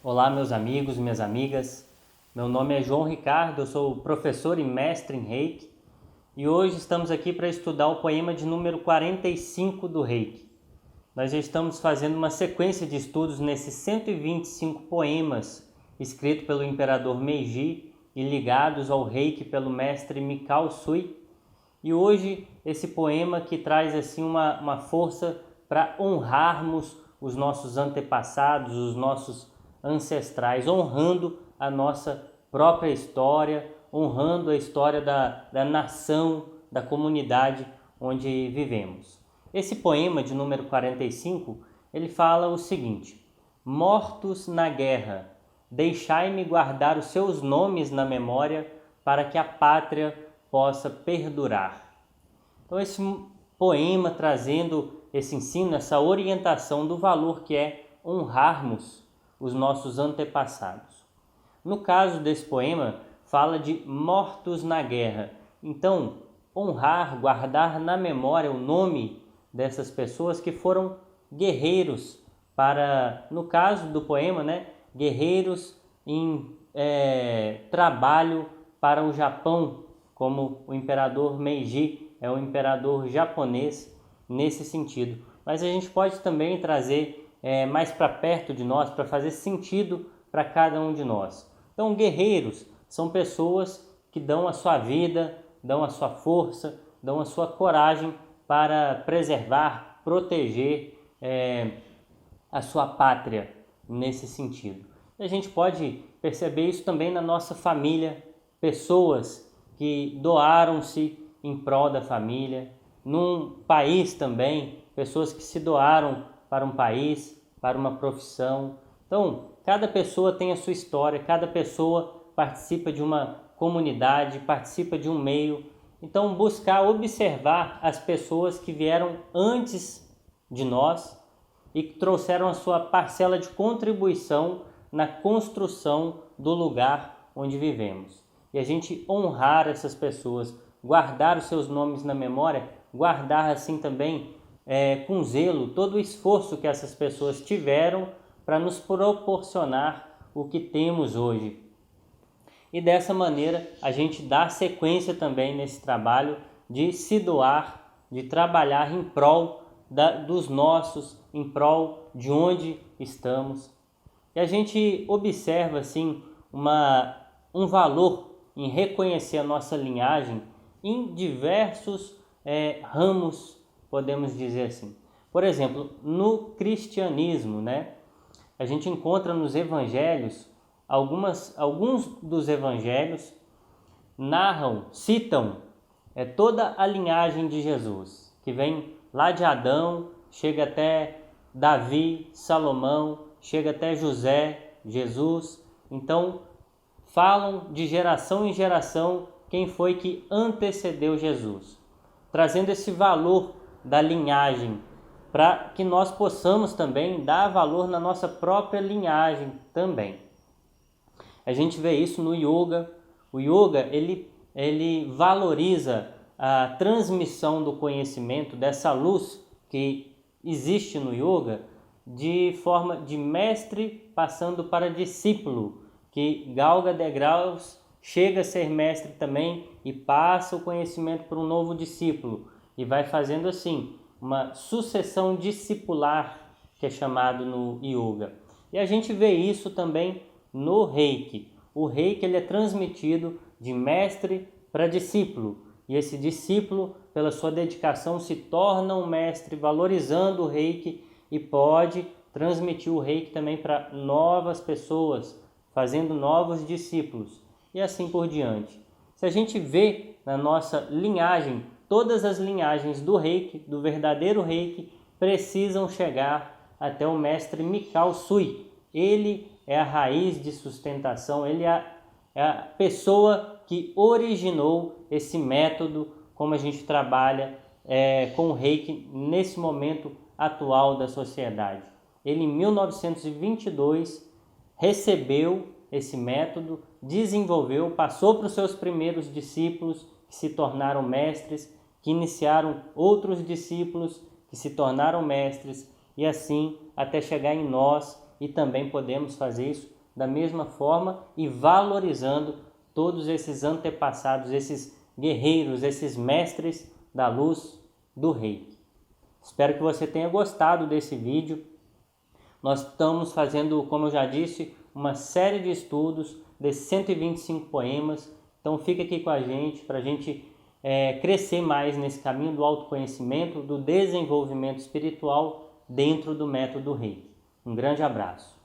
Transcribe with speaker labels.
Speaker 1: Olá, meus amigos, minhas amigas. Meu nome é João Ricardo, eu sou professor e mestre em Reiki e hoje estamos aqui para estudar o poema de número 45 do Reiki. Nós já estamos fazendo uma sequência de estudos nesses 125 poemas escritos pelo imperador Meiji e ligados ao Reiki pelo mestre Mikao Usui. E hoje esse poema que traz assim uma força para honrarmos os nossos antepassados, os nossos ancestrais, honrando a nossa própria história, honrando a história da nação, da comunidade onde vivemos. Esse poema de número 45, ele fala o seguinte: mortos na guerra, deixai-me guardar os seus nomes na memória para que a pátria possa perdurar. Então esse poema trazendo esse ensino, essa orientação do valor que é honrarmos os nossos antepassados. No caso desse poema, fala de mortos na guerra. Então, honrar, guardar na memória o nome dessas pessoas que foram guerreiros para, no caso do poema, guerreiros em trabalho para o Japão, como o imperador Meiji é o imperador japonês nesse sentido. Mas a gente pode também trazer mais para perto de nós, para fazer sentido para cada um de nós. Então, guerreiros são pessoas que dão a sua vida, dão a sua força, dão a sua coragem para preservar, proteger a sua pátria nesse sentido. E a gente pode perceber isso também na nossa família, pessoas que doaram-se em prol da família, num país também, pessoas que se doaram para um país, para uma profissão. Então, cada pessoa tem a sua história, cada pessoa participa de uma comunidade, participa de um meio. Então, buscar observar as pessoas que vieram antes de nós e que trouxeram a sua parcela de contribuição na construção do lugar onde vivemos. E a gente honrar essas pessoas, guardar os seus nomes na memória, guardar assim também com zelo todo o esforço que essas pessoas tiveram para nos proporcionar o que temos hoje. E dessa maneira a gente dá sequência também nesse trabalho de se doar, de trabalhar em prol dos nossos, em prol de onde estamos. E a gente observa assim um valor em reconhecer a nossa linhagem em diversos ramos, podemos dizer assim. Por exemplo, no cristianismo, a gente encontra nos evangelhos, alguns dos evangelhos citam toda a linhagem de Jesus, que vem lá de Adão, chega até Davi, Salomão, chega até José, Jesus. Então, falam de geração em geração quem foi que antecedeu Jesus, trazendo esse valor da linhagem, para que nós possamos também dar valor na nossa própria linhagem também. A gente vê isso no yoga. O yoga, ele valoriza a transmissão do conhecimento, dessa luz que existe no yoga, de forma de mestre passando para discípulo, que galga degraus, chega a ser mestre também e passa o conhecimento para um novo discípulo. E vai fazendo assim uma sucessão discipular, que é chamado no yoga. E a gente vê isso também no Reiki. O Reiki ele é transmitido de mestre para discípulo. E esse discípulo, pela sua dedicação, se torna um mestre, valorizando o Reiki e pode transmitir o Reiki também para novas pessoas, fazendo novos discípulos e assim por diante. Se a gente vê na nossa linhagem, todas as linhagens do Reiki, do verdadeiro Reiki, precisam chegar até o mestre Mikao Usui. Ele é a raiz de sustentação, ele é a pessoa que originou esse método, como a gente trabalha com o Reiki nesse momento atual da sociedade. Ele, em 1922, recebeu esse método, desenvolveu, passou para os seus primeiros discípulos, que se tornaram mestres, que iniciaram outros discípulos, que se tornaram mestres, e assim até chegar em nós, e também podemos fazer isso da mesma forma e valorizando todos esses antepassados, esses guerreiros, esses mestres da luz do Reiki. Espero que você tenha gostado desse vídeo. Nós estamos fazendo, como eu já disse, uma série de estudos de 125 poemas. Então fica aqui com a gente para a gente crescer mais nesse caminho do autoconhecimento, do desenvolvimento espiritual dentro do método Reiki. Um grande abraço.